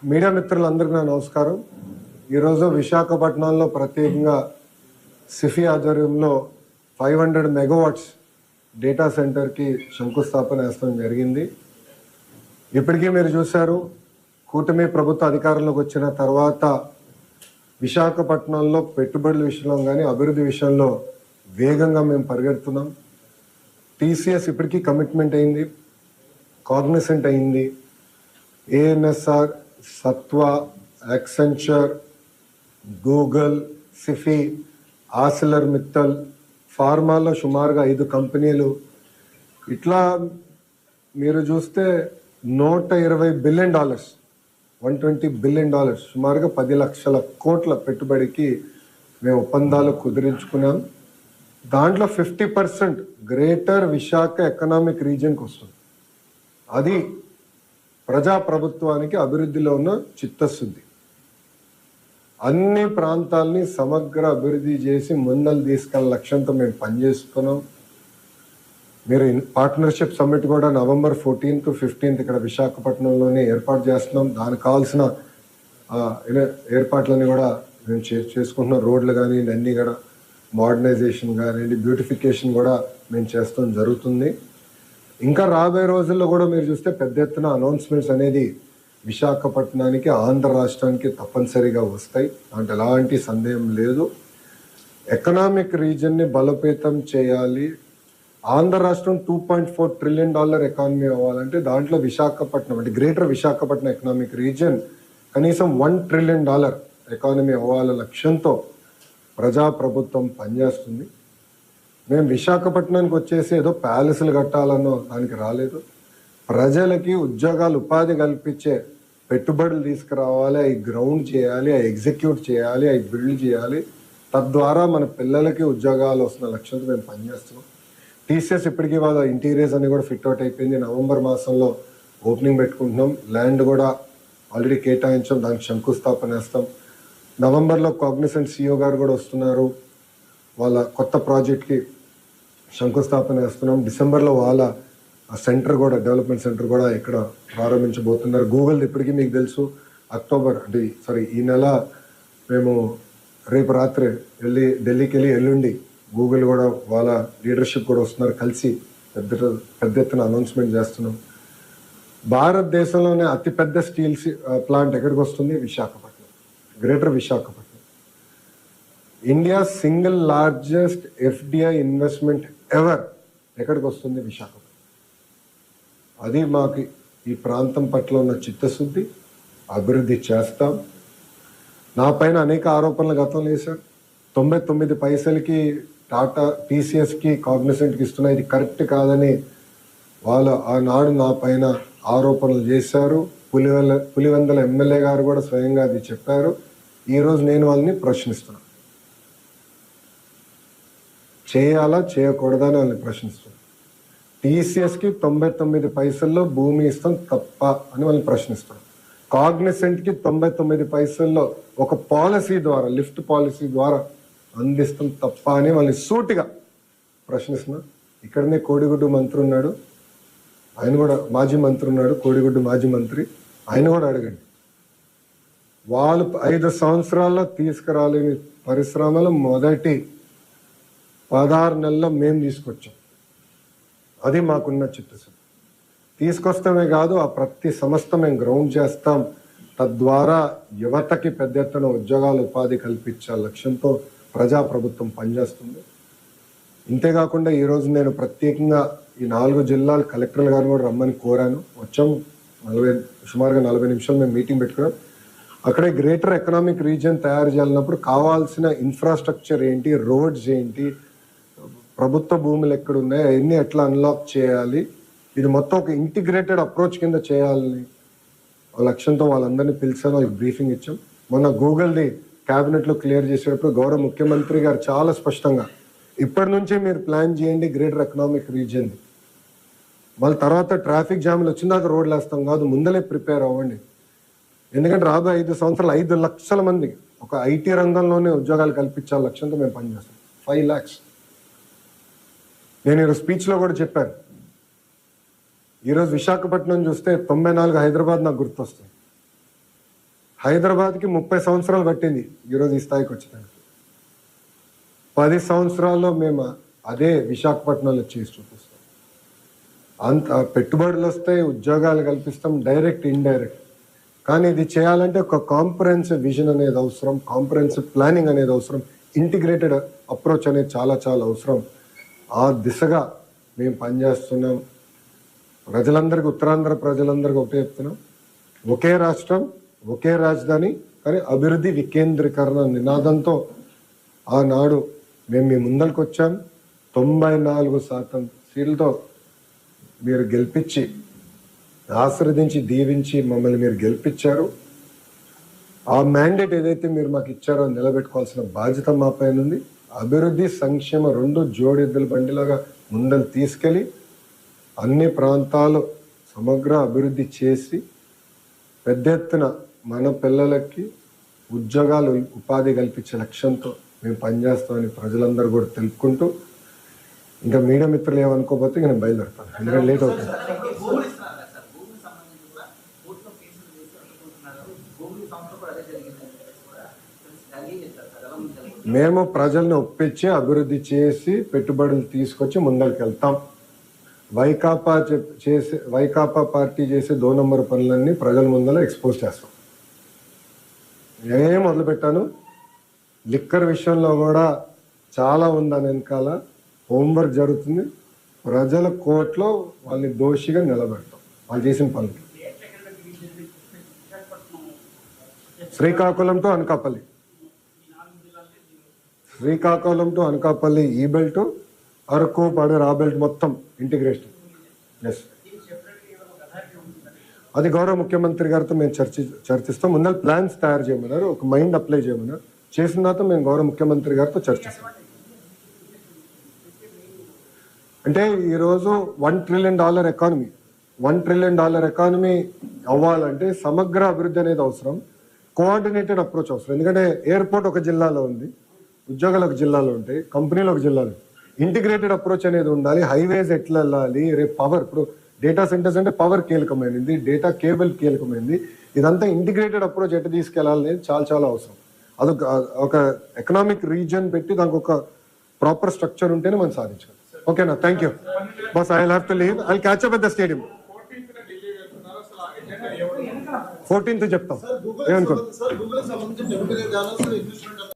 Media మిత్రులందరికీ నా నమస్కారం. ఈరోజు విశాఖపట్నంలో ప్రత్యేకంగా సిఫీ ఆధ్వర్యంలో 500 మెగావాట్స్ డేటా సెంటర్కి శంకుస్థాపన వేయడం జరిగింది. ఇప్పటికీ మీరు చూశారు, కూటమి ప్రభుత్వ అధికారంలోకి వచ్చిన తర్వాత విశాఖపట్నంలో పెట్టుబడుల విషయంలో కానీ అభివృద్ధి విషయంలో వేగంగా మేము పరిగెడుతున్నాం. టీసీఎస్ ఇప్పటికీ కమిట్మెంట్ అయింది, కాగ్నిసెంట్ అయింది, ANSR, Sattva, Accenture, Google, Sify, Arcelor Mittal, ఫార్మాలో సుమారుగా 5 కంపెనీలు. ఇట్లా మీరు చూస్తే $120 బిలియన్, $120 బిలియన్, సుమారుగా 10 లక్షల కోట్ల పెట్టుబడికి మేము ఒప్పందాలు కుదిరించుకున్నాం. దాంట్లో 50% గ్రేటర్ విశాఖ ఎకనామిక్ రీజియన్కి వస్తుంది. అది ప్రజాప్రభుత్వానికి అభివృద్ధిలో ఉన్న చిత్తశుద్ధి. అన్ని ప్రాంతాలని సమగ్ర అభివృద్ధి చేసి ముందలు తీసుకెళ్ళ లక్ష్యంతో మేము పనిచేస్తున్నాం. మీరు పార్ట్నర్షిప్ సమ్మిట్ కూడా నవంబర్ 14 to 15 ఇక్కడ విశాఖపట్నంలోనే ఏర్పాటు చేస్తున్నాం. దానికి కావాల్సిన ఏర్పాట్లన్నీ కూడా మేము చేసుకుంటున్నాం. రోడ్లు కానీ అన్నీ కూడా మోడర్నైజేషన్ కానీ బ్యూటిఫికేషన్ కూడా మేము చేస్తాం జరుగుతుంది. ఇంకా రాబోయే రోజుల్లో కూడా మీరు చూస్తే పెద్ద ఎత్తున అనౌన్స్మెంట్స్ అనేది విశాఖపట్నానికి, ఆంధ్ర రాష్ట్రానికి తప్పనిసరిగా వస్తాయి. అంటే ఎలాంటి సందేహం లేదు. ఎకనామిక్ రీజన్ని బలోపేతం చేయాలి. ఆంధ్ర రాష్ట్రం $2.4 ట్రిలియన్ ఎకానమీ అవ్వాలంటే దాంట్లో విశాఖపట్నం అంటే గ్రేటర్ విశాఖపట్నం ఎకనామిక్ రీజన్ కనీసం $1 ట్రిలియన్ ఎకానమీ అవ్వాల లక్ష్యంతో ప్రజాప్రభుత్వం పనిచేస్తుంది. మేము విశాఖపట్నానికి వచ్చేసి ఏదో ప్యాలెస్లు కట్టాలన్నో దానికి రాలేదు. ప్రజలకి ఉద్యోగాలు, ఉపాధి కల్పించే పెట్టుబడులు తీసుకురావాలి, అవి గ్రౌండ్ చేయాలి, అవి ఎగ్జిక్యూట్ చేయాలి, అవి బిల్డ్ చేయాలి. తద్వారా మన పిల్లలకి ఉద్యోగాలు వస్తున్న లక్ష్యంతో మేము పనిచేస్తున్నాం. టీసీఎస్ ఇప్పటికీ వాళ్ళ ఇంటీరియర్స్ అన్ని కూడా ఫిట్ అవుట్ అయిపోయింది. నవంబర్ మాసంలో ఓపెనింగ్ పెట్టుకుంటున్నాం. ల్యాండ్ కూడా ఆల్రెడీ కేటాయించాం, దానికి శంకుస్థాపన వేస్తాం. నవంబర్లో కాగ్నిసెంట్ సిఇఓ గారు కూడా వస్తున్నారు. వాళ్ళ కొత్త ప్రాజెక్ట్కి శంకుస్థాపన వేస్తున్నాం. డిసెంబర్లో వాళ్ళ సెంటర్ కూడా, డెవలప్మెంట్ సెంటర్ కూడా ఇక్కడ ప్రారంభించబోతున్నారు. గూగుల్ ఇప్పటికీ మీకు తెలుసు, ఈ నెల మేము రేపు రాత్రి ఢిల్లీకి వెళ్ళి ఎల్లుండి గూగుల్ కూడా వాళ్ళ లీడర్షిప్ కూడా వస్తున్నారు. కలిసి పెద్ద ఎత్తున అనౌన్స్మెంట్ చేస్తున్నాం. భారతదేశంలోనే అతిపెద్ద స్టీల్ ప్లాంట్ ఎక్కడికి వస్తుంది? Visakhapatnam, greater Visakhapatnam. India single largest FDI investment ever ఎక్కడికి వస్తుంది? విశాఖపట్నం. అది మాకు ఈ ప్రాంతం పట్ల ఉన్న చిత్తశుద్ధి. అభివృద్ధి చేస్తాం. నా పైన అనేక ఆరోపణలు గతంలో వేశారు. 99 పైసలకి టాటా, టీసీఎస్కి, కాగ్నిసెంట్కి ఇస్తున్నా, ఇది కరెక్ట్ కాదని వాళ్ళు ఆనాడు నా పైన ఆరోపణలు చేశారు. పులివెందల ఎమ్మెల్యే గారు కూడా స్వయంగా అది చెప్పారు. ఈరోజు నేను వాళ్ళని ప్రశ్నిస్తున్నాను. చేయాలా చేయకూడదా అని వాళ్ళని ప్రశ్నిస్తున్నాను. టీసీఎస్కి 99 పైసల్లో భూమి ఇస్తాం తప్ప అని వాళ్ళని ప్రశ్నిస్తున్నాం. కాగ్నిసెంట్కి 99 పైసల్లో ఒక పాలసీ ద్వారా, లిఫ్ట్ పాలసీ ద్వారా అందిస్తాం తప్ప అని వాళ్ళని సూటిగా ప్రశ్నిస్తున్నాం. ఇక్కడనే కోడిగుడ్డు మంత్రి ఉన్నాడు, ఆయన కూడా మాజీ మంత్రి ఉన్నాడు, కోడిగుడ్డు మాజీ మంత్రి, ఆయన కూడా అడగండి. వాళ్ళు 5 సంవత్సరాల్లో తీసుకురాలేని పరిశ్రమలు మొదటి 16 నెలల్లో మేము తీసుకొచ్చాం. అది మాకున్న చిత్తశుద్ధి. తీసుకొస్తామే కాదు, ఆ ప్రతి సంస్థ మేము గ్రౌండ్ చేస్తాం. తద్వారా యువతకి పెద్ద ఎత్తున ఉద్యోగాలు, ఉపాధి కల్పించే లక్ష్యంతో ప్రజాప్రభుత్వం పనిచేస్తుంది. ఇంతేకాకుండా ఈరోజు నేను ప్రత్యేకంగా ఈ 4 జిల్లాల కలెక్టర్లు గారిని కూడా రమ్మని కోరాను. వచ్చాం. సుమారుగా 40 నిమిషాలు మేము మీటింగ్ పెట్టుకున్నాం. అక్కడే గ్రేటర్ ఎకనామిక్ రీజియన్ తయారు చేయాలన్నప్పుడు కావాల్సిన ఇన్ఫ్రాస్ట్రక్చర్ ఏంటి, రోడ్స్ ఏంటి, ప్రభుత్వ భూములు ఎక్కడున్నాయి, అవన్నీ ఎట్లా అన్లాక్ చేయాలి, ఇది మొత్తం ఒక ఇంటిగ్రేటెడ్ అప్రోచ్ కింద చేయాలని లక్ష్యంతో వాళ్ళందరినీ పిలిచాను. వాళ్ళకి బ్రీఫింగ్ ఇచ్చాం. మొన్న గూగుల్ది క్యాబినెట్లో క్లియర్ చేసేటప్పుడు గౌరవ ముఖ్యమంత్రి గారు చాలా స్పష్టంగా, ఇప్పటి నుంచే మీరు ప్లాన్ చేయండి గ్రేటర్ ఎకనామిక్ రీజియన్, మళ్ళీ తర్వాత ట్రాఫిక్ జామ్లు వచ్చిందాక రోడ్లు వేస్తాం కాదు, ముందలే ప్రిపేర్ అవ్వండి. ఎందుకంటే రాబోయే 5 సంవత్సరాలు 5 లక్షల మందికి ఒక ఐటీ రంగంలోనే ఉద్యోగాలు కల్పించాల లక్ష్యంతో మేము పనిచేస్తాం. 5 lakhs. నేను ఈరోజు స్పీచ్లో కూడా చెప్పాను. ఈరోజు విశాఖపట్నం చూస్తే 94 హైదరాబాద్ నాకు గుర్తొస్తుంది. హైదరాబాద్కి 30 సంవత్సరాలు పట్టింది ఈరోజు ఈ స్థాయికి వచ్చేదానికి. 10 సంవత్సరాల్లో మేము అదే విశాఖపట్నంలో చేసి చూపిస్తాం. అంత పెట్టుబడులు వస్తాయి, ఉద్యోగాలు కల్పిస్తాం, డైరెక్ట్ ఇండైరెక్ట్. కానీ ఇది చేయాలంటే ఒక కాంప్రహెన్సివ్ విజన్ అనేది అవసరం, కాంప్రహెన్సివ్ ప్లానింగ్ అనేది అవసరం, ఇంటిగ్రేటెడ్ అప్రోచ్ అనేది చాలా చాలా అవసరం. ఆ దిశగా మేము పనిచేస్తున్నాం. ప్రజలందరికీ, ఉత్తరాంధ్ర ప్రజలందరికీ ఒకటే చెప్తున్నాం, ఒకే రాష్ట్రం, ఒకే రాజధాని, కానీ అభివృద్ధి వికేంద్రీకరణ నినాదంతో ఆనాడు మేము మీ ముందరికి వచ్చాం. 94% సీట్లతో మీరు గెలిపించి, ఆశీర్వదించి, దీవించి మమ్మల్ని మీరు గెలిపించారు. ఆ మ్యాండేట్ ఏదైతే మీరు మాకు ఇచ్చారో నిలబెట్టుకోవాల్సిన బాధ్యత మా పైన ఉంది. అభివృద్ధి సంక్షేమ రెండు జోడెద్దుల బండిలాగా ముందలు తీసుకెళ్ళి అన్ని ప్రాంతాలు సమగ్ర అభివృద్ధి చేసి పెద్ద ఎత్తున మన పిల్లలకి ఉద్యోగాలు, ఉపాధి కల్పించే లక్ష్యంతో మేము పనిచేస్తామని ప్రజలందరూ కూడా తెలుపుకుంటూ, ఇంకా మీడియా మిత్రులు ఏమనుకోకపోతే నేను బయలుదేరుతాను, ఎందుకంటే లేట్ అవుతుంది. మేము ప్రజల్ని ఒప్పించి అభివృద్ధి చేసి పెట్టుబడులు తీసుకొచ్చి ముందరికి వెళ్తాం. వైకాపా పార్టీ చేసే 2 నంబర్ పనులన్నీ ప్రజల ముందర ఎక్స్పోజ్ చేస్తాం. నేనే మొదలుపెట్టాను. లిక్కర్ విషయంలో కూడా చాలా ఉందని వెనకాల హోంవర్క్ జరుగుతుంది. ప్రజల కోర్టులో వాళ్ళని దోషిగా నిలబెడతాం వాళ్ళు చేసిన పనులు. శ్రీకాకుళం టు అనకాపల్లి, శ్రీకాకుళం టు అనకాపల్లి ఈ బెల్ట్, అరకు, పడేరు ఆ బెల్ట్ మొత్తం ఇంటిగ్రేషన్. ఎస్, అది గౌరవ ముఖ్యమంత్రి గారితో మేము చర్చిస్తాం. ముందర ప్లాన్స్ తయారు చేయమన్నారు, ఒక మైండ్ అప్లై చేయమన్నారు. చేసిన తర్వాత మేము గౌరవ ముఖ్యమంత్రి గారితో చర్చిస్తాం. అంటే ఈరోజు $1 ట్రిలియన్ ఎకానమీ, $1 ట్రిలియన్ ఎకానమీ అవ్వాలంటే సమగ్ర అభివృద్ధి అనేది అవసరం, కోఆర్డినేటెడ్ అప్రోచ్ అవసరం. ఎందుకంటే ఎయిర్పోర్ట్ ఒక జిల్లాలో ఉంది, ఉద్యోగాలు ఒక జిల్లాలో ఉంటాయి, కంపెనీలు ఒక జిల్లాలో. ఇంటిగ్రేటెడ్ అప్రోచ్ అనేది ఉండాలి. హైవేస్ ఎట్లా వెళ్ళాలి, రేపు పవర్, ఇప్పుడు డేటా సెంటర్స్ అంటే పవర్ కీలకమైనది, డేటా కేబుల్ కీలకమైనది. ఇదంతా ఇంటిగ్రేటెడ్ అప్రోచ్ ఎట్లా తీసుకెళ్లాలనేది చాలా చాలా అవసరం. అదొక ఒక ఎకనామిక్ రీజన్ పెట్టి దానికి ఒక ప్రాపర్ స్ట్రక్చర్ ఉంటేనే మనం సాధించాలి. ఓకేనా, thank you boss. I have to leave. I catch up at the stadium. 14th చెప్తాం. ఏమనుకో